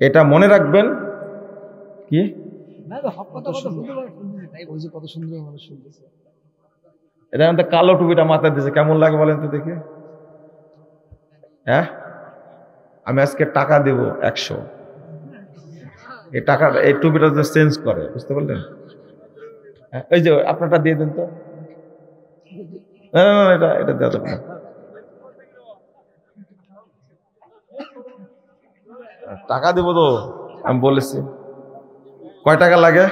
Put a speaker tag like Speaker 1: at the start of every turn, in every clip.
Speaker 1: এটা মনে রাখবেন। কি এটা কালো টুপিটা মাথায় দিয়েছে, কেমন লাগে বলেন তো দেখে? হ্যাঁ, আমি আজকে টাকা দেব 100, এই টাকাটা এই টুপিটা চেঞ্জ করে, বুঝতে পারলেন? এই যে আপনারটা দিয়ে দেন তো। এটা এটা দেওয়া যাবে না। টাকা দেবো তো, আমি বলেছি। কয় টাকা লাগে?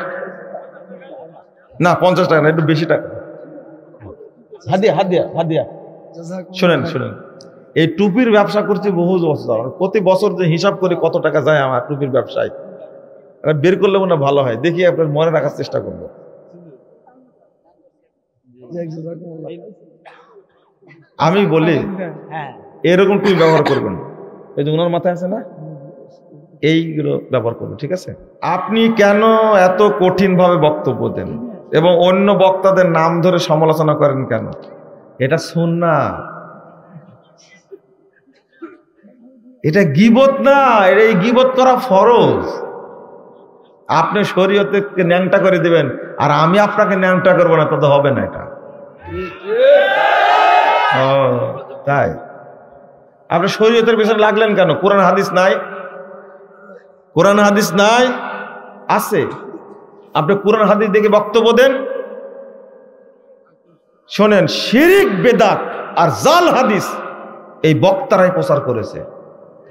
Speaker 1: না 50 টাকা না, একটু বেশি টাকা। হাদিয়া হাদিয়া হাদিয়া। শুনেন শুনেন, এই টুপির ব্যবসা করছি বহু বছর, প্রতি বছর যে হিসাব করি কত টাকা যায় আমার টুপির ব্যবসায়, বের করলে মনে ভালো হয়, দেখি আপনার মনে রাখার চেষ্টা করবো। আমি বলি এরকম টুপি ব্যবহার করবেন, এই যে ওনার মাথায় আছে না, এইগুলো ব্যবহার করবেন, ঠিক আছে? আপনি কেন এত কঠিন ভাবে বক্তব্য দেন এবং অন্য বক্তাদের নাম ধরে সমালোচনা করেন কেন? এটা সুন্নাত, এটা গীবত না, এই গীবত করা ফরজ। আপনি শরীয়তে ন্যাংটা করে দিবেন আর আমি আপনাকে ন্যাংটা করবো না, তত হবে না এটা। তাই আপনি শরীয়তের পিছনে লাগলেন কেন? কোরআন হাদিস নাই? কোরআন হাদিস নাই? আছে। আপনি কোরআন হাদিস দেখে বক্তব্য দেন। শোনেন, শিরিক, বেদাত আর জাল হাদিস এই বক্তারাই প্রচার করেছে,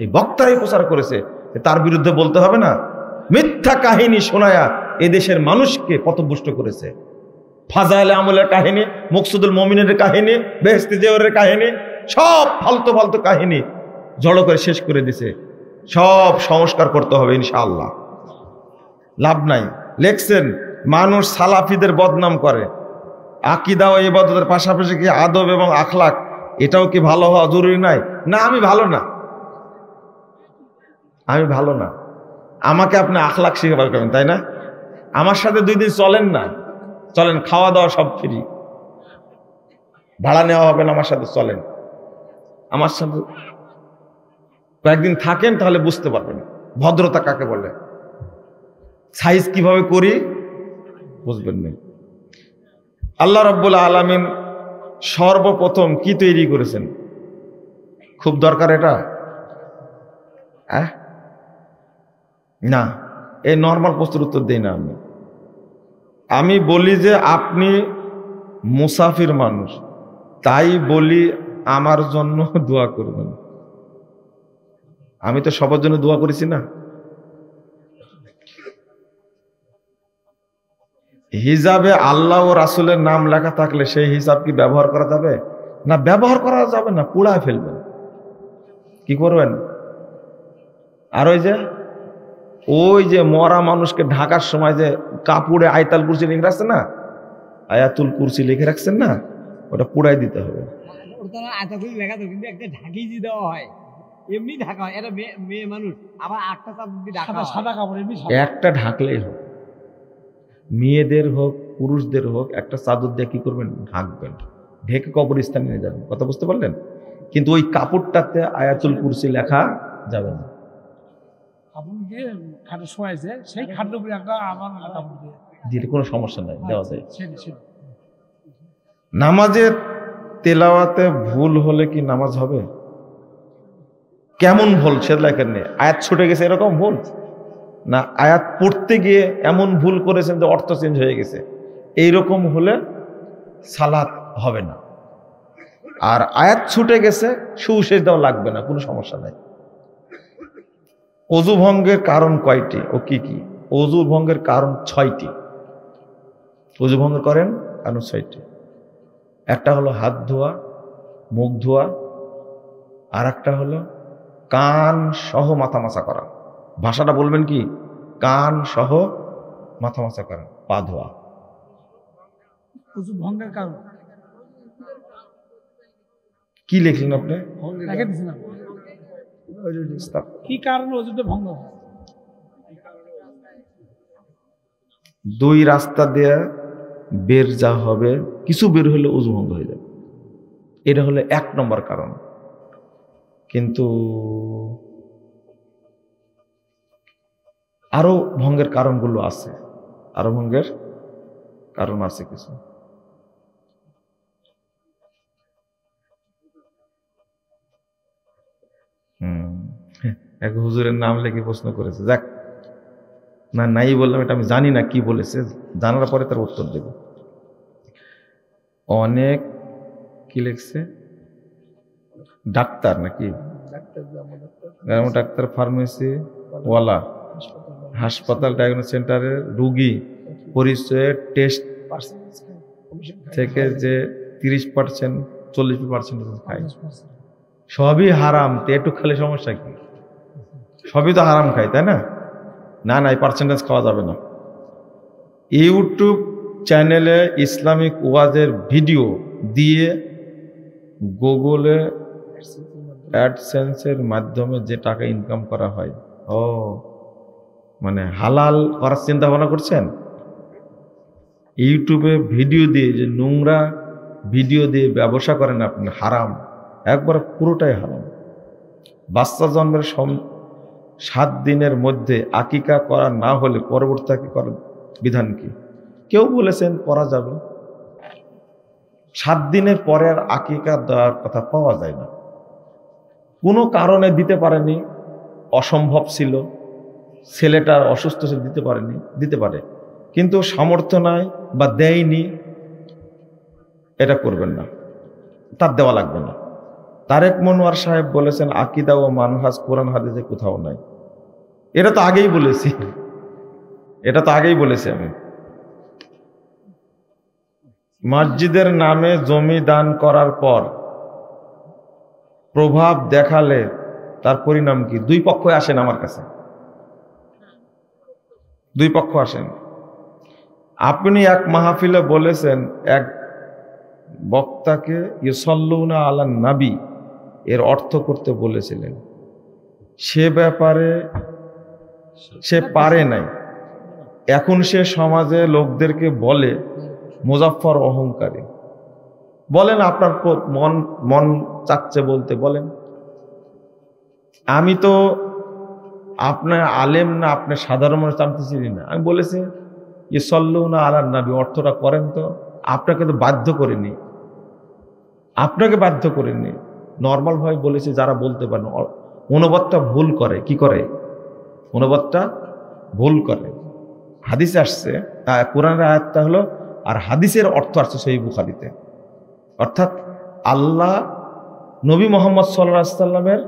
Speaker 1: এই বক্তারাই প্রচার করেছে। তার বিরুদ্ধে বলতে হবে না? মিথ্যা কাহিনী শোনায়া এদেশের মানুষকে পথভ্রষ্ট করেছে। ফাজাইলে আমলের কাহিনী, মুকসুদুল মুমিনের কাহিনী, বেহেশতে জেওরের কাহিনী, সব ফালতু ফালতু কাহিনী জড়ো করে শেষ করে দিছে। সব সংস্কার করতে হবে ইনশাআল্লাহ, লাভ নাই। লেখছেন মানুষ সালাফিদের বদনাম করে, আকীদা ও ইবাদতের পাশাপাশি কি আদব এবং আখলাক এটাও কি ভালো হওয়া জরুরি নাই? না, আমি ভালো না, আমি ভালো না, আমাকে আপনি আখলাক শিখাবার করবেন, তাই না? আমার সাথে 2 দিন চলেন না, চলেন, খাওয়া দাওয়া সব ফ্রি, ভাড়া নেওয়া হবে না, আমার সাথে চলেন, আমার সাথে কয়েকদিন থাকেন, তাহলে বুঝতে পারবেন ভদ্রতা কাকে বলে, সাইজ কিভাবে করি বুঝবেন না। আল্লাহ রাব্বুল আলামিন সর্বপ্রথম কি তৈরি করেছেন? খুব দরকার এটা? না, এই নর্মাল প্রশ্নের উত্তর দেই না। আমি বলি যে আপনি মুসাফির মানুষ, তাই বলি আমার জন্য দোয়া করবেন। আমি তো সবার জন্য দোয়া করেছি না? হিজাবে আল্লাহ ও রাসূলের নাম লেখা থাকলে সেই হিসাব কি ব্যবহার করা যাবে? না, ব্যবহার করা যাবে না, পুড়ায় ফেলবেন। কি করবেন? আর ওই যে মরা মানুষকে ঢাকার সময় যে কাপড়ে আয়াতুল কুরসি লিখে রাখছেন না, আয়াতুল কুরসি লিখে রাখছেন না, ওটা পুড়াই দিতে হবে। একটা ঢাকলেই হোক, মেয়েদের হোক পুরুষদের হোক, একটা চাদর দিয়ে কি করবেন? ঢাকবেন, ঢেকে কবরস্থানে নিয়ে যাবেন। কথা বুঝতে পারলেন? কিন্তু ওই কাপড়টাতে আয়াতুল কুরসি লেখা যাবে না। দিলে কোনো সমস্যা নাই, দেওয়া যায়। নামাজের তেলাওয়াতে ভুল হলে কি নামাজ হবে? কেমন ভুল সেটা লেখেন নেই, আয়াত ছুটে গেছে এরকম ভুল, না আয়াত পড়তে গিয়ে এমন ভুল করেছেন যে অর্থ চেঞ্জ হয়ে গেছে, এইরকম হলে সালাত হবে না। আর আয়াত ছুটে গেছে, সুশেষ দেওয়া লাগবে না, কোনো সমস্যা নাই। অজু ভঙ্গের কারণ কয়টি ও কি কি? অজু ভঙ্গের কারণ 6টি। অজু ভঙ্গ করেন কারণ 6টি। একটা হলো হাত ধোয়া, মুখ ধোয়া, আর একটা হলো কান সহ মাথা মাছা করা। ভাষাটা বলবেন কি? কান সহ মাথা মাছা করা, পা ধোয়া। অজু ভঙ্গের কারণ কি লিখলেন আপনি? কি কারণে অজুটা ভঙ্গ হয়? 2 রাস্তা দিয়ে বের যা হবে, কিছু বের হলে অজু ভঙ্গ হয়ে যাবে, এটা হলো 1 নম্বর কারণ। কিন্তু আরো ভঙ্গের কারণগুলো আছে, আরো ভঙ্গের কারণ আছে কিছু। এক হুজুরের নাম লেগে প্রশ্ন করেছে, যাক না নাই বললাম, এটা আমি জানি না কি বলেছে, জানার পরে তার উত্তর দেব। অনেক কি লিখছে, ডাক্তার নাকি গ্রাম্য ডাক্তার, ফার্মেসি ওয়ালা, হাসপাতাল, ডায়াগনোস সেন্টারের রুগী পরিচয়ের টেস্ট থেকে যে 30% 40% খায়, সবই হারাম। তো একটু খেলে সমস্যা কি? সবই তো হারাম খায়, তাই না? না না, এই পার্সেন্টেজ খাওয়া যাবে না। ইউটিউব চ্যানেলে ইসলামিক ওয়াজের ভিডিও দিয়ে গুগলে অ্যাডসেন্সের মাধ্যমে যে টাকা ইনকাম করা হয়, ও মানে হালাল করার চিন্তা ভাবনা করছেন? ইউটিউবে ভিডিও দিয়ে যে নোংরা ভিডিও দিয়ে ব্যবসা করেন আপনি, হারাম, একবার পুরোটাই হারাম। বাচ্চা জন্মের 7 দিনের মধ্যে আকিকা করা না হলে পরবর্তী করার বিধান কি? কেউ বলেছেন করা যাবে, 7 দিনের পরে আর আকিকা দেওয়ার কথা পাওয়া যায় না। কোনো কারণে দিতে পারেনি, অসম্ভব ছিল, ছেলেটা অসুস্থ ছিল, দিতে পারেনি, দিতে পারে, কিন্তু সামর্থ্য নাই বা দেয়নি, এটা করবেন না, তার দেওয়া লাগবে না। তারেক মনোয়ার সাহেব বলেছেন আকিদা ও মানহাজ কোরআন হাদিসে কোথাও নাই। এটা তো আগেই বলেছি, এটা তো আগেই বলেছি আমি। মসজিদের নামে জমি দান করার পর প্রভাব দেখালে তার পরিণাম কি? 2 পক্ষ আসেন আমার কাছে, 2 পক্ষ আসেন। আপনি এক মাহফিলে বলেছেন এক বক্তাকে ইউসাল্লুনা আলান নবী এর অর্থ করতে বলেছিলেন, সে ব্যাপারে সে পারে নাই, এখন সে সমাজে লোকদেরকে বলে মুজাফফর অহংকারী। বলেন, আপনার মন মন চাচ্ছে বলতে, বলেন। আমি তো আপনার আলেম না, আপনার সাধারণ মানুষ জানতে চিনি না। আমি বলেছি ইউসাল্লুনা আলান নবী অর্থটা করেন তো। আপনাকে তো বাধ্য করিনি, আপনাকে বাধ্য করিনি, নর্মাল ভাবে বলেছি। যারা বলতে পারেন, অনুবাদটা ভুল করে, কি করে? অনুবাদটা ভুল করে। হাদিসে আসছে, কোরআনের আয়াতটা হলো, আর হাদিসের অর্থ আসছে সহিহ বুখারীতে। অর্থাৎ আল্লাহ নবী মুহাম্মদ সাল্লাল্লাহু আলাইহি সাল্লামের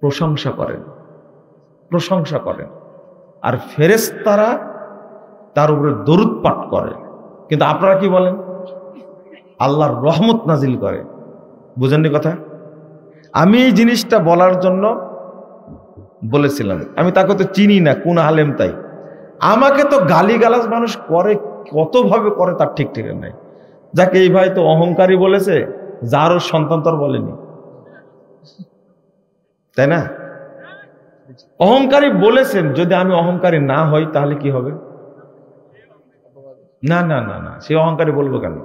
Speaker 1: প্রশংসা করেন, প্রশংসা করেন, আর ফেরেশতারা তার উপরে দরুদ পাঠ করে। কিন্তু আপনারা কি বলেন? আল্লাহর রহমত নাজিল করে। বুঝেননি কথা? আমি এই জিনিসটা বলার জন্য বলেছিলাম, আমি তাকে তো চিনি না কোন আলেম, তাই আমাকে তো গালিগালাজ মানুষ করে, কতভাবে করে তার ঠিক ঠিক নাই। যাকে এই ভাই তো অহংকারী বলেছে, যারও সন্তান তোর বলেনি, তাই না? অহংকারী বলেছেন, যদি আমি অহংকারী না হই তাহলে কি হবে? না না না না, সে অহংকারী বলবো কেন?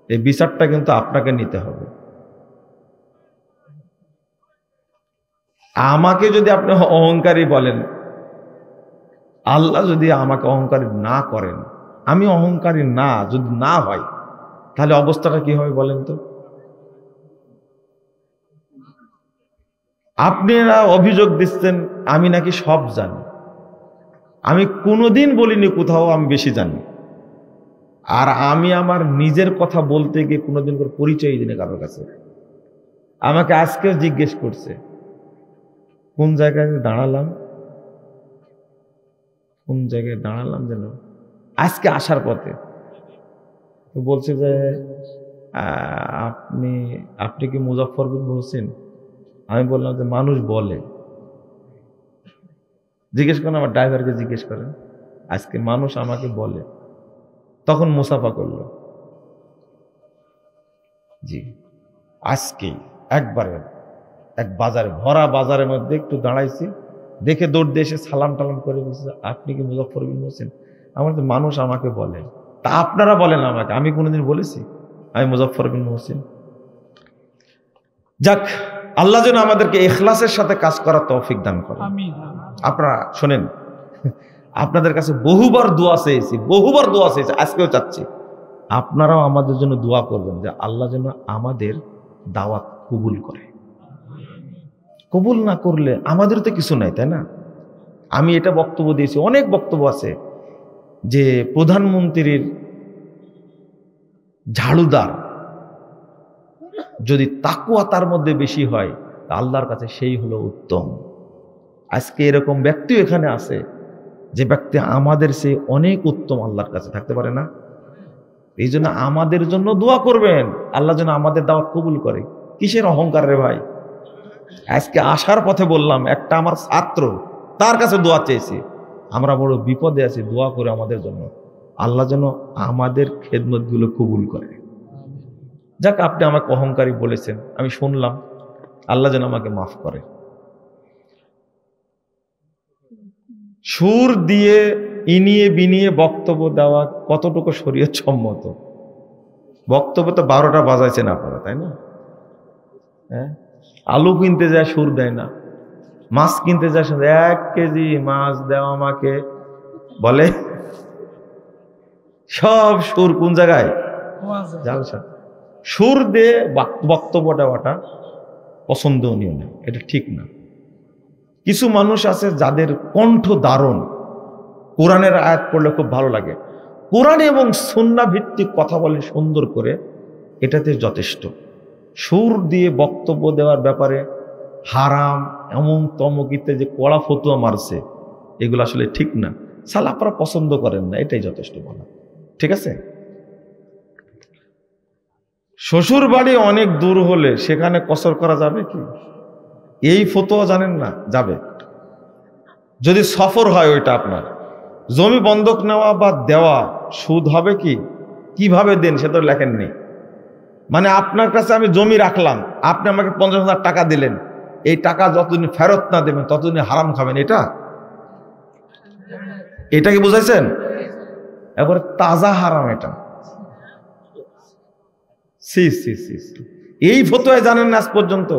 Speaker 1: এই বিচারটা কিন্তু আপনাকে নিতে হবে। আমাকে যদি আপনি অহংকারী বলেন, আল্লাহ যদি আমাকে অহংকারী না করেন, আমি অহংকারী না যদি না হয়, তাহলে অবস্থাটা কি হবে বলেন তো? আপনারা অভিযোগ দিচ্ছেন আমি নাকি সব জানি। আমি কোনোদিন বলিনি কোথাও আমি বেশি জানি। আর আমি আমার নিজের কথা বলতে গিয়ে কোনোদিন করে পরিচয় দিই না কারোর কাছে। আমাকে আজকেও জিজ্ঞেস করছে কোন জায়গায় দাঁড়ালাম, কোন জায়গায় দাঁড়ালাম যেন আজকে আসার পথে। তো বলছে যে আপনি কি মুজাফফর বিন মুহসিন? আমি বললাম যে মানুষ বলে। জিজ্ঞেস করেন, আমার ড্রাইভারকে জিজ্ঞেস করেন, আজকে মানুষ আমাকে বলে। তখন মুসাফা করলো, জি আজকে একবারে এক বাজারে, ভরা বাজারের মধ্যে একটু দাঁড়াইছি, দেখে দৌড় দিয়ে এসে সালাম টালাম করে বলছে আপনি কি মুজাফফর বিন মুহসিন? আমার তো মানুষ আমাকে বলে। তা আপনারা বলেন আমাকে, আমি কোনোদিন বলেছি আমি মুজাফফর বিন মুহসিন? যাক, আল্লাহ যেন আমাদেরকে ইখলাসের সাথে কাজ করার তৌফিক দান করেন। আপনারা শোনেন, আপনাদের কাছে বহুবার দোয়া চেয়েছি, আজকেও চাচ্ছি, আপনারাও আমাদের জন্য দোয়া করবেন যে আল্লাহ যেন আমাদের দাওয়াত কবুল করে। কবুল না করলে আমাদের তো কিছু নাই, তাই না? আমি এটা বক্তব্য দিয়েছি, অনেক বক্তব্য আছে যে প্রধানমন্ত্রীর ঝাড়ুদার যদি তাকওয়া তার মধ্যে বেশি হয়, আল্লাহর কাছে সেই হলো উত্তম। আজকে এরকম ব্যক্তিও এখানে আছে যে ব্যক্তি আমাদের সে অনেক উত্তম আল্লাহর কাছে থাকতে পারে না। এই জন্য আমাদের জন্য দোয়া করবেন, আল্লাহ যেন আমাদের দাওয়াত কবুল করে। কিসের অহংকার রে ভাই? আজকে আসার পথে বললাম, একটা আমার ছাত্র, তার কাছে দোয়া চেয়েছি, আমরা বড় বিপদে আছি, দোয়া করে আমাদের জন্য, আল্লাহ যেন আমাদের খেদমতগুলো কবুল করে। যাক, আপনি আমাকে অহংকারী বলেছেন, আমি শুনলাম, আল্লাহ যেন আমাকে মাফ করে। সুর দিয়ে ইনিয়ে বিনিয়ে বক্তব্য দেওয়া কতটুকু শরীয়ত সম্মত? বক্তব্য তো 12টা বাজাইছেন আপনারা, তাই না? হ্যাঁ, আলু কিনতে যায় সুর দেয় না, মাছ কিনতে যায় 1 কেজি মাছ দেওয়া আমাকে বলে, সব সুর কোন জায়গায়? সুর দিয়ে বক্তব্য দেওয়াটা পছন্দনীয় না, এটা ঠিক না। কিছু মানুষ আছে যাদের কণ্ঠ দারুণ, কোরআনের আয়াত পড়লে খুব ভালো লাগে, কোরআন এবং সুন্নাহ ভিত্তিক কথা বলে সুন্দর করে, এটাতে যথেষ্ট। সুর দিয়ে বক্তব্য দেওয়ার ব্যাপারে হারাম এমন তমকিতে যে কড়া ফতুয়া মারছে, এগুলো আসলে ঠিক না। সালাফরা পছন্দ করেন না, এটাই যথেষ্ট বলা, ঠিক আছে? শ্বশুর বাড়ি অনেক দূর হলে সেখানে কসর করা যাবে কি? এই ফতোয়া জানেন না? যাবে। যদি সফর হয়, ওইটা আপনার জমি বন্ধক নেওয়া বা দেওয়া সুদ হবে কি? কিভাবে দেন সে তো লেখেননি। মানে আপনার কাছে আমি জমি রাখলাম, আপনি আমাকে 50,000 টাকা দিলেন, এই টাকা যতদিন ফেরত না দেবেন ততদিন হারাম খাবেন, এটা কি বুঝাইছেন? এবার তাজা হারাম এটা। এই ফতোয়ায় জানেন না আজ পর্যন্ত?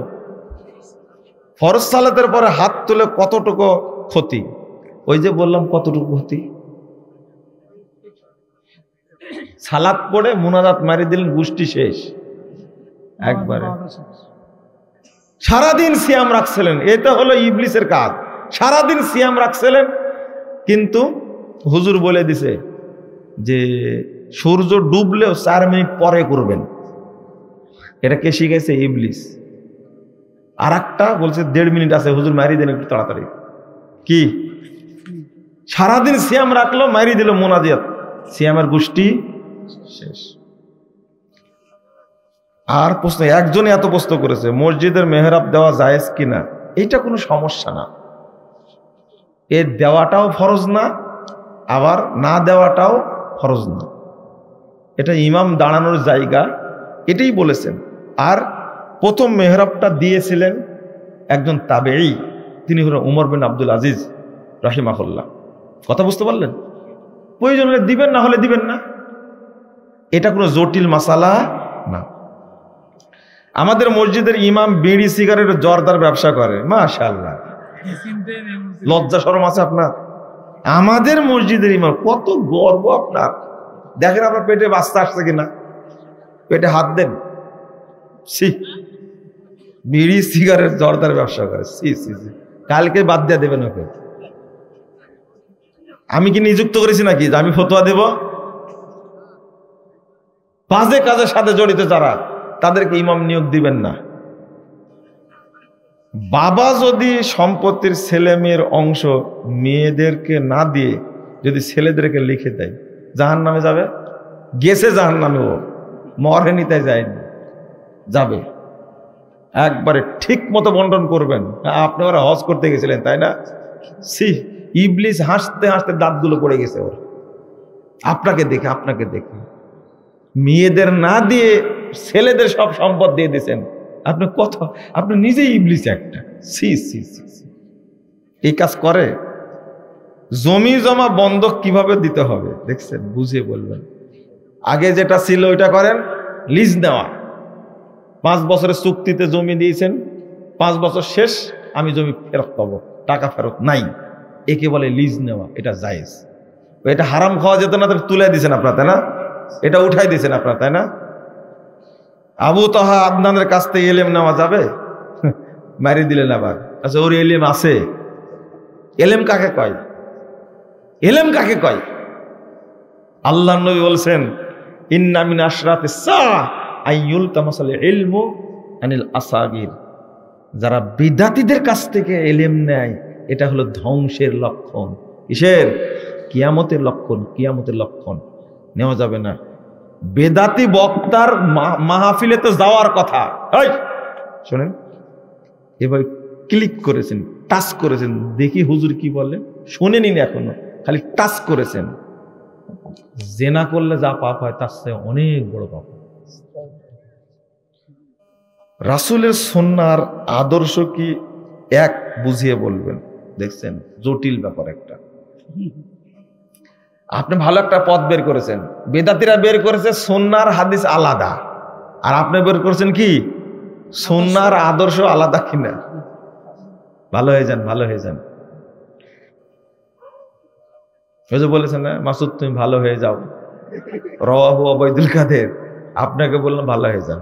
Speaker 1: ফরজ সালাতের পরে হাত তুলে কতটুকু ক্ষতি? ওই যে বললাম কতটুকু ক্ষতি। সালাত পড়ে মুনাজাত মারি দিলেন, গোষ্ঠী শেষ একবারে। সারাদিন সিয়াম রাখছিলেন, এটা হলো ইবলিসের কাজ। সারাদিন সিয়াম রাখছিলেন, কিন্তু হুজুর বলে দিছে যে সূর্য ডুবলেও 4 মিনিট পরে করবেন। এটা কে শিখাইছে? ইবলিস। আর একটা বলছে 1.5 মিনিট আছে, হুজুর মারি দেন একটু তাড়াতাড়ি। কি সারাদিন সিয়াম রাখলো, মারি দিল মোনাজাত, সিয়ামের গোষ্ঠী শেষ। আর প্রশ্ন, একজনে এত প্রশ্ন করেছে মসজিদের মেহরাব দেওয়া জায়েজ কিনা? এইটা কোনো সমস্যা না, এর দেওয়াটাও ফরজ না, আবার না দেওয়াটাও ফরজ না। এটা ইমাম দাঁড়ানোর জায়গা, এটাই বলেছেন। আর প্রথম মেহরাবটা দিয়েছিলেন একজন তাবেঈ, তিনি হলেন উমর বিন আব্দুল আজিজ রাহিমাহুল্লাহ। কথা বুঝতে পারলেন? প্রয়োজন হলে দিবেন, না হলে দিবেন না, এটা কোনো জটিল মাসালা না। আমাদের মসজিদের ইমাম বিড়ি সিগারেট জর্দার ব্যবসা করে, মাশাআল্লাহ, লজ্জা শরম আছে আপনার? আমাদের মসজিদের ইমাম, কত গর্ব আপনার! দেখেন আপনার পেটে বাচ্চা আসছে কিনা, পেটে হাত দেন। বিড়ি সিগারেট জর্দার ব্যবসা করে, কালকে বাদ দিয়ে দেবেন ওকে। আমি কি নিযুক্ত করেছি নাকি যে আমি ফতোয়া দেব? বাজে কাজের সাথে জড়িত যারা, তাদেরকে ইমাম নিয়োগ দিবেন না। বাবা যদি সম্পত্তির ছেলে মেয়ের অংশ মেয়েদেরকে না দিয়ে যদি ছেলেদেরকে লিখে দেয়, জাহান্নামে যাবে। গেছে জাহান্নামে, ও মরেনি তাই যায়নি, যাবে। একবারে ঠিক মতো বন্টন করবেন। আপনি ওরা হজ করতে গেছিলেন, তাই না? ইবলিস হাসতে হাসতে দাঁতগুলো পড়ে গেছে ওর, আপনাকে দেখে। মেয়েদের না দিয়ে ছেলেদের সব সম্পদ দিয়ে দিয়েছেন আপনি। আপনি নিজেই ইবলিস একটা। এই কাজ করে। জমি জমা বন্ধক কিভাবে দিতে হবে দেখছেন, বুঝিয়ে বলবেন। আগে যেটা ছিল ওইটা করেন, লিজ নেওয়া। 5 বছরের চুক্তিতে জমি দিয়েছেন, 5 বছর শেষ আমি জমি ফেরত পাবো, টাকা ফেরত নাই, একে বলে লিজ নেওয়া, এটা জায়েজ। এটা হারাম খাওয়া যেত না, তুলে দিয়েছেন আপনার, তাই না? এটা উঠাই দিয়েছেন আপনার, তাই না? আবু তাহা আদনানের কাছ থেকে এলেম নেওয়া যাবে? মারি দিলেন আবার। আচ্ছা, ওর এলেম আছে? এলেম কাকে কয়? এলেম কাকে কয়? আল্লাহর নবী বলছেন, ইন্না মিন আশরাতিস সাআ আইয়ুল তামাসাল ইলমু আনিল আসাগির। যারা বিদাতীদের কাছ থেকে এলেম নেয়, এটা হলো ধ্বংসের লক্ষণ। কিসের? কিয়ামতের লক্ষণ। কিয়ামতের লক্ষণ নেওয়া যাবে না। বেদাতি বক্তার মাহফিলে তো যাওয়ার কথা। এই শোনেন, এবার ক্লিক করেছেন, টাচ করেছেন, দেখি হুজুর কি বলে, শোনেনি না এখনো, খালি টাচ করেছেন। জেনা করলে যা পাপ হয় তার চেয়ে অনেক বড় পাপ। রাসূলের সুন্নাহর আদর্শ কি এক বুঝিয়ে বলবেন? দেখছেন, জটিল ব্যাপার একটা। আপনি ভালো একটা পথ বের করেছেন, বেদাতিরা বের করেছে সুন্নাহর হাদিস আলাদা, আর আপনি বের করেছেন কি সুন্নাহর আদর্শ আলাদা কিনা। ভালো হয়ে যান, ভালো হয়ে যান। ওই যে বলেছেন না, মাসুদ তুমি ভালো হয়ে যাও, রাওয়াহু ওবাইদুল কাদের, আপনাকে বললাম ভালো হয়ে যান।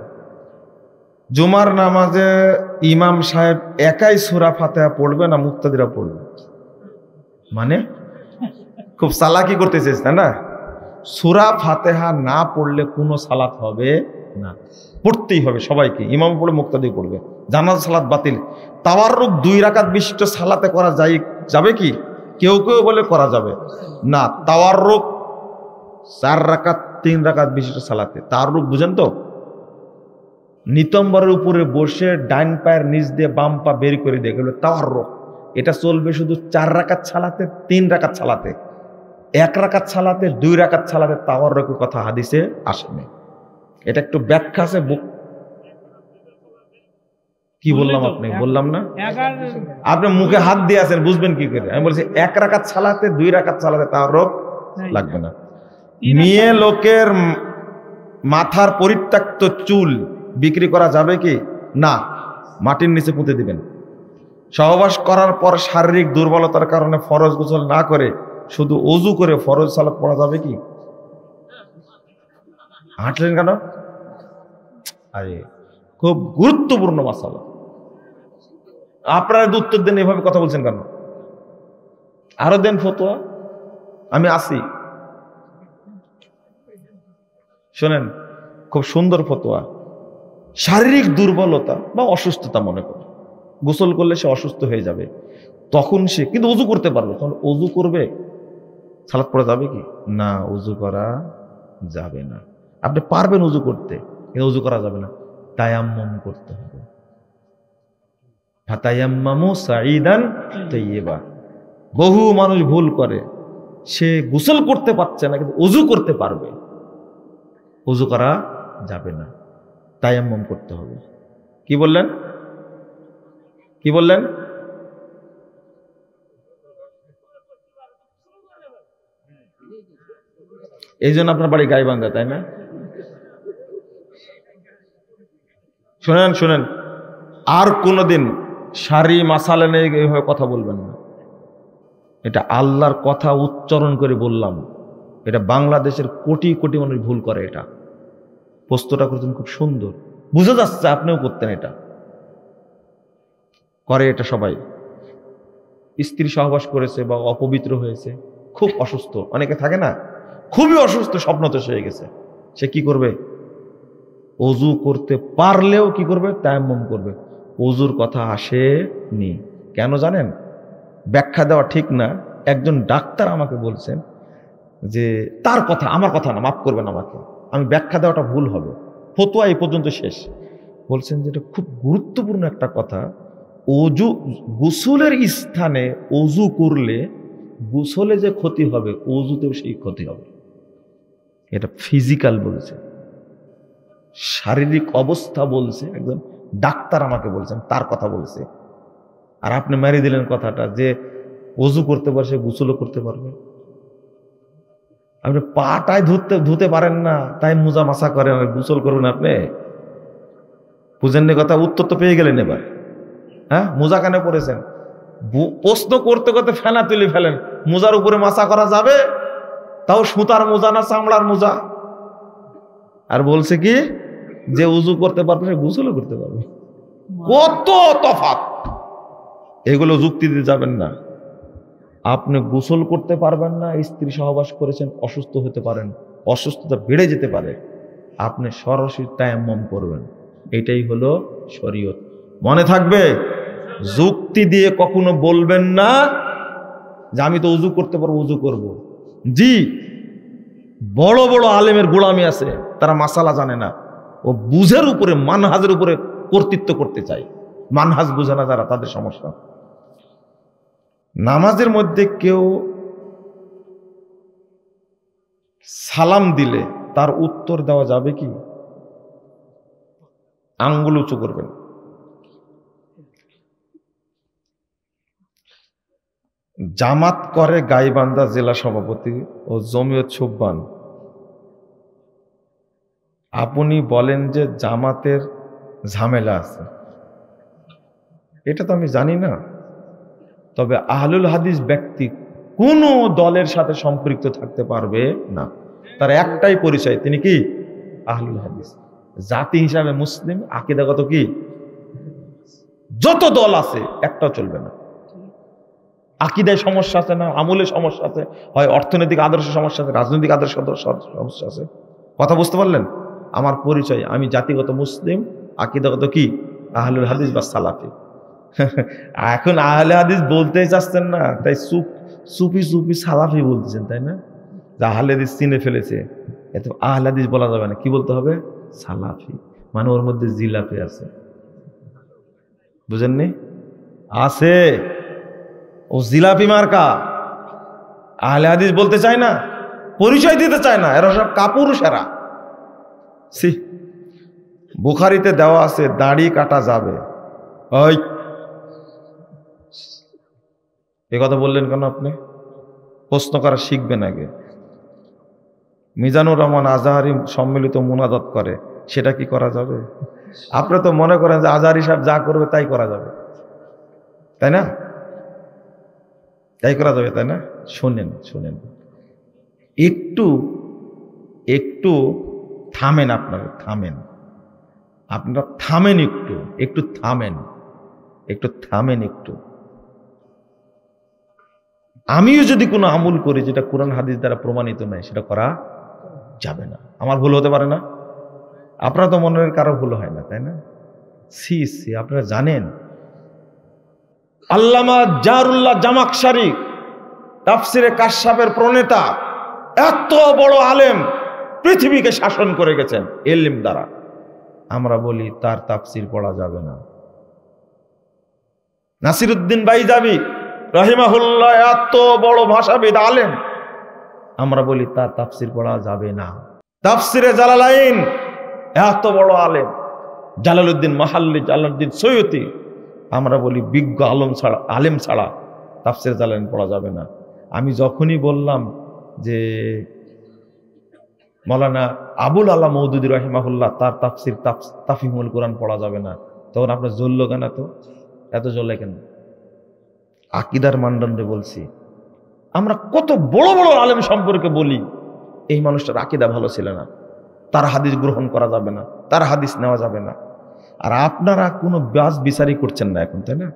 Speaker 1: জুমার নামাজে ইমাম সাহেব একাই সূরা ফাতিহা পড়বে না মুক্তাদিরা পড়বে? মানে খুব চালাকি করতে চেয়েছে, তাই না? সূরা ফাতিহা না পড়লে কোনো সালাত হবে না, পড়তেই হবে সবাইকে। ইমাম পড়ে মুক্তাদি পড়বে, জানাজা সালাত বাতিল। তাওয়াররুক 2 রাকাত বিশিষ্ট সালাতে করা যাবে কি? কেউ কেউ বলে করা যাবে না। তাওয়াররুক 4 রাকাত 3 রাকাত বিশিষ্ট সালাতে। তাওয়াররুক বুঝেন তো? নিতম্বরের উপরে বসে ডাইন পায়ের নিচ দিয়ে বাম পা বের করে দিয়ে গেল তাওয়াররুক। এটা চলবে শুধু 4 রাকাত সালাতে, 3 রাকাত সালাতে, 1 রাকাত সালাতে, 2 রাকাত সালাতে তাওয়াররুকের কথা হাদিসে আসেনি। এটা একটু ব্যাখ্যা আছে। কি বললাম আপনি? বললাম না? আপনি মুখে হাত দিয়ে আছেন, বুঝবেন কি করে? আমি বলছি 1 রাকাত সালাতে, 2 রাকাত সালাতে তাওয়াররুক লাগবে না। মেয়ে লোকের মাথার পরিত্যক্ত চুল বিক্রি করা যাবে কি? না, মাটির নিচে পুঁতে দিবেন। সহবাস করার পর শারীরিক দুর্বলতার কারণে ফরজ গোসল না করে শুধু ওযু করে ফরজ সালাত পড়া যাবে কি? হাঁটলেন কেন? আরে খুব গুরুত্বপূর্ণ মাসালা, আপনারা উত্তর দেন, এভাবে কথা বলছেন কেন? আরো দেন ফতোয়া, আমি আসি। শোনেন, খুব সুন্দর ফতোয়া। শারীরিক দুর্বলতা বা অসুস্থতা মনে করে গোসল করলে সে অসুস্থ হয়ে যাবে, তখন সে কিন্তু ওযু করতে পারবে, তখন ওযু করবে, সালাত পড়া যাবে কি? না, ওযু করা যাবে না। আপনি পারবেন ওযু করতে, কিন্তু ওযু করা যাবে না, তায়াম্মুম করতে হবে। ফাতায়াম্মামু সাঈদান তাইয়্যিবা। বহু মানুষ ভুল করে, সে গোসল করতে পারছে না কিন্তু ওযু করতে পারবে, ওযু করা যাবে না, তায়াম্মুম করতে হবে। কি বললেন? কি বললেন? এই জন্য আপনার বাড়ি গাইবান্ধা, তাই না? শুনেন শুনেন, আর কোনোদিন সারি মাসালে নিয়ে এইভাবে কথা বলবেন না। এটা আল্লাহর কথা উচ্চারণ করে বললাম, এটা বাংলাদেশের কোটি কোটি মানুষ ভুল করে। এটা প্রশ্নটা করছেন খুব সুন্দর, বুঝে যাচ্ছে আপনিও করতেন, এটা করে এটা সবাই। স্ত্রী সহবাস করেছে বা অপবিত্র হয়েছে, খুব অসুস্থ, অনেকে থাকে না খুবই অসুস্থ, স্বপ্নদোষ হয়ে গেছে, সে কি করবে? ওযু করতে পারলেও কি করবে? তায়াম্মুম করবে। ওযুর কথা আসেনি, কেন জানেন? ব্যাখ্যা দেওয়া ঠিক না। একজন ডাক্তার আমাকে বলছেন যে, তার কথা, আমার কথা না, মাফ করবেন আমাকে, আমি ব্যাখ্যা দেওয়াটা ভুল হবে, ফতোয়া এই পর্যন্ত শেষ। বলছেন যে এটা খুব গুরুত্বপূর্ণ একটা কথা, ওযু গোসলের স্থানে ওযু করলে গোসলে যে ক্ষতি হবে ওযুতেও সেই ক্ষতি হবে। এটা ফিজিক্যাল বলছে, শারীরিক অবস্থা বলছে, একজন ডাক্তার আমাকে বলছেন, তার কথা বলছে। আর আপনি মেরে দিলেন কথাটা যে ওযু করতে পারে সে গোসলও করতে পারবে। আপনি পাটায় ধুতে পারেন না, তাই মোজা মাসা করেন, গোসল করবেন আপনি? বুঝেননি কথা? উত্তর তো পেয়ে গেলেন এবার। হ্যাঁ, মোজা কেন পরেছেন? প্রশ্ন করতে করতে ফেনা তুলে ফেলেন, মোজার উপরে মাছা করা যাবে? তাও সুতার মোজা না চামড়ার মোজা? আর বলছে কি যে উজু করতে পারবে সে গোসলও করতে পারবে। কত তফাৎ! এগুলো যুক্তি দিতে যাবেন না। আপনি গোসল করতে পারবেন না, স্ত্রী সহবাস করেছেন, অসুস্থ হতে পারেন, অসুস্থতা বেড়ে যেতে পারে, আপনি সরাসরি তায়াম্মুম করবেন। এটাই হলো শরীয়ত। মনে থাকবে, যুক্তি দিয়ে কখনো বলবেন না যে আমি তো উজু করতে পারবো, উজু করব। জি, বড় বড় আলেমের গোলামি আছে, তারা মাসালা জানে না, ও বুঝের উপরে, মানহাজের উপরে কর্তৃত্ব করতে চায়। মানহাজ বুঝে না যারা, তাদের সমস্যা। নামাজের মধ্যে কেউ সালাম দিলে তার উত্তর দেওয়া যাবে কি? আঙ্গুল উঁচু করবেন। জামাত করে গাইবান্ধা জেলা সভাপতি ও জমিয়ত সুবহান, আপনি বলেন যে জামাতের ঝামেলা আছে। এটা তো আমি জানি না, তবে আহলুল হাদিস ব্যক্তি কোনো দলের সাথে সম্পৃক্ত থাকতে পারবে না। তার একটাই পরিচয়, তিনি কি? আহলুল হাদিস। জাতি হিসাবে মুসলিম, আকীদাগত কি? যত দল আছে একটাও চলবে না। আকীদায় সমস্যা আছে না, আমলে সমস্যা আছে, হয় অর্থনৈতিক আদর্শ সমস্যা আছে, রাজনৈতিক আদর্শ সমস্যা আছে। কথা বুঝতে পারলেন? আমার পরিচয়, আমি জাতিগত মুসলিম, আকীদাগত কি? আহলুল হাদিস বা সালাফি। এখন আহলে হাদিস বলতে চাচ্ছেন না, তাই সুফি সুফি সালাফি বলতেছেন, তাই না? যে আহলে হাদিস চিনে ফেলেছে, এত আহলে হাদিস বলা যাবে না, কি বলতে হবে? সালাফি। মানে ওর মধ্যে জিলাপি আছে, বুঝেননি? আছে, ও জিলাপি মার্কা। আহলে হাদিস বলতে চায় না, পরিচয় দিতে চায় না, এরা সব কাপুরুষেরা। বুখারীতে দেওয়া আছে দাড়ি কাটা যাবে। ওই এ কথা বললেন কেন আপনি? প্রশ্ন করা শিখবেন আগে। মিজানুর রহমান আজহারি সম্মিলিত মুনাজাত করে, সেটা কি করা যাবে? আপনি তো মনে করেন যে আজহারি সাহেব যা করবে তাই করা যাবে, তাই না? তাই করা যাবে, তাই না? শোনেন শোনেন, একটু থামেন, আপনারা থামেন, আপনারা থামেন, একটু থামেন, একটু। আমিও যদি কোনো আমল করি যেটা কোরআন হাদিস দ্বারা প্রমাণিত নয়, সেটা করা যাবে না। আমার ভুল হতে পারে না? আপনারা তো মনের কারো ভুল হয় না, তাই না? আপনারা জানেন আল্লামা জারুল্লাহ জামাকশারি, তাফসিরে কাশফের প্রণেতা, এত বড় আলেম, পৃথিবীকে শাসন করে গেছেন ইলম দ্বারা। আমরা বলি তার তাফসির পড়া যাবে না। নাসিরউদ্দিন বাইজাবি রাহিমাহুল্লাহ, এত বড় ভাষাবিদ আলেম, আমরা বলি তার তাফসির পড়া যাবে না। তাফসিরে জালালাইন, এত বড় আলেম জালালউদ্দিন মাহাল্লি, জালালউদ্দিন সৈয়তি, আমরা বলি বিজ্ঞ আলেম ছাড়া তাফসিরে জালালাইন পড়া যাবে না। আমি যখনই বললাম যে মাওলানা আবুল আলা মওদুদী রাহিমাহুল্লাহ তার তাফসির তাফহিমুল কোরআন পড়া যাবে না, তখন আপনার জ্বলল কেন? এত জ্বলে কেন? আকীদার মানদণ্ডে বলছি। আমরা কত বড় বড় আলেম সম্পর্কে বলি, এই মানুষটার আকীদা ভালো ছিল না, তার হাদিস গ্রহণ করা যাবে না, তার হাদিস নেওয়া যাবে না। আর আপনারা কোনো বাস বিচারই করছেন না এখন, তাই না?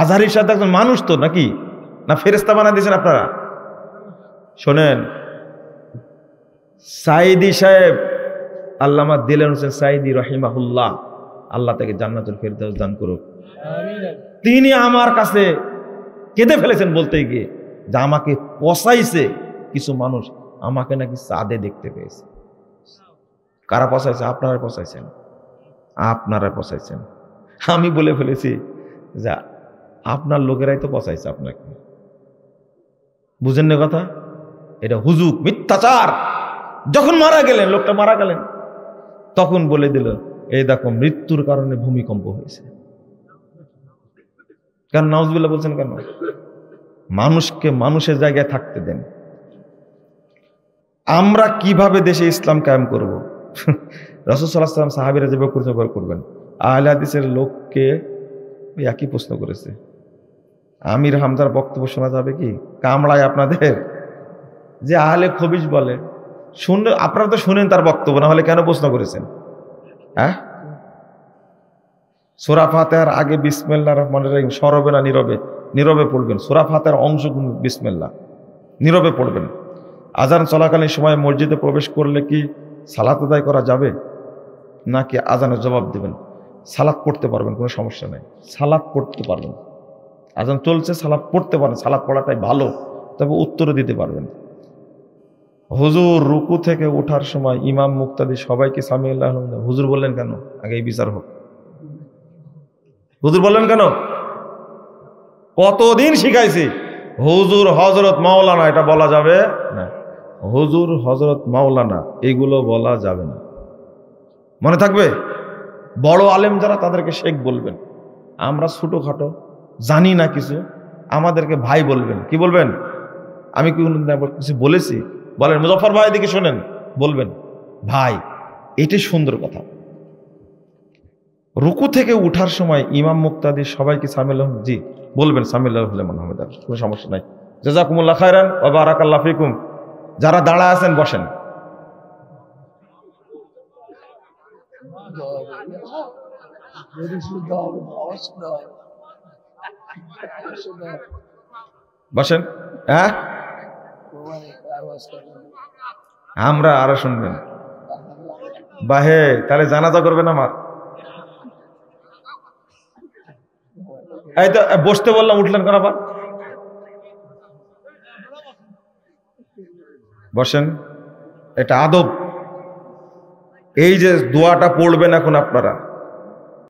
Speaker 1: আজহারির সাথে একজন মানুষ তো নাকি, না ফেরেশতা বানা দিয়েছেন আপনারা? শোনেন, সাইদি সাহেব, আল্লামা দিলওয়ার হোসেন সাইদি রাহিমাহুল্লাহ, আল্লাহ তাকে জান্নাতুল ফেরদাউস দান করুক, তিনি আমার কাছে কেঁদে ফেলেছেন বলতে গিয়ে যে আমাকে পচাইছে কিছু মানুষ, আমাকে নাকি চাঁদে দেখতে পেয়েছে। কারা পচাইছে? আপনারা পচাইছেন, আপনারা পচাইছেন। আমি বলে ফেলেছি যে আপনার লোকেরাই তো পচাইছে আপনাকে। বুঝেন না কথা? এটা হুজুক, মিথ্যাচার। যখন মারা গেলেন, লোকটা মারা গেলেন, তখন বলে দিল এই দেখো মৃত্যুর কারণে ভূমিকম্প হয়েছে। কেন নাউজুবিল্লাহ বলছেন কেন? মানুষকে মানুষের জায়গায় থাকতে দেন। আমরা কিভাবে দেশে ইসলাম কায়েম করব? রাসূল সাল্লাল্লাহু আলাইহি ওয়াসাল্লাম সাহাবীরা যেভাবে করবেন, আহলে হাদিসের লোককে ওই একই প্রশ্ন করেছে, আমির হামজার বক্তব্য শোনা যাবে কি? কামড়ায় আপনাদের যে আহলে খবিশ বলে, শুনে আপনারা তো শুনেন তার বক্তব্য, না হলে কেন প্রশ্ন করেছেন? হ্যাঁ, সূরা ফাতিহার আগে বিসমিল্লাহির রহমানির রহিম সরবে না নীরবে? নীরবে পড়বেন। সূরা ফাতিহার অংশ বিসমিল্লাহ, নীরবে পড়বেন। আজান চলাকালীন সময় মসজিদে প্রবেশ করলে কি সালাত আদায় করা যাবে, নাকি আজানের জবাব দেবেন? সালাত পড়তে পারবেন, কোনো সমস্যা নেই, সালাত পড়তে পারবেন। আজান চলছে, সালাত পড়তে পারেন, সালাত পড়াটাই ভালো, তবে উত্তরও দিতে পারবেন। হুজুর রুকু থেকে ওঠার সময় ইমাম মুক্তাদি সবাইকে সামি আল্লাহ, হুজুর বললেন কেন? আগে এই বিচার হোক। হুজুর বললেন কেন? কতদিন শিখাইছি হুজুর হযরত মাওলানা এটা বলা যাবে না, হুজুর হযরত মাওলানা এইগুলো বলা যাবে না। মনে থাকবে? বড় আলেম যারা তাদেরকে শেখ বলবেন, আমরা ছোটখাটো জানি না কিছু, আমাদেরকে ভাই বলবেন। কি বলবেন? আমি কি কিছু বলেছি? বলেন মুজফর ভাই দিকে শোনেন, বলবেন ভাই, এটাই সুন্দর কথা। রুকু থেকে উঠার সময় ইমাম মুক্তাদি সবাইকে সামিল, জি বলবেন সামিল্লাহ মুহাম্মদ, কোনো সমস্যা নাই। জাযাকুমুল্লাহ খায়রান ওয়া বারাকাল্লাহু ফিকুম। যারা দাঁড়া আছেন বসেন। বসেন। হ্যাঁ, আমরা আরো শুনবেন। বাহে, তাহলে জানাজা করবেন আমার। এই তো বসতে বললাম, উঠলেন কেন আবার? বসেন, এটা আদব। এই যে দোয়াটা পড়বেন এখন আপনারা,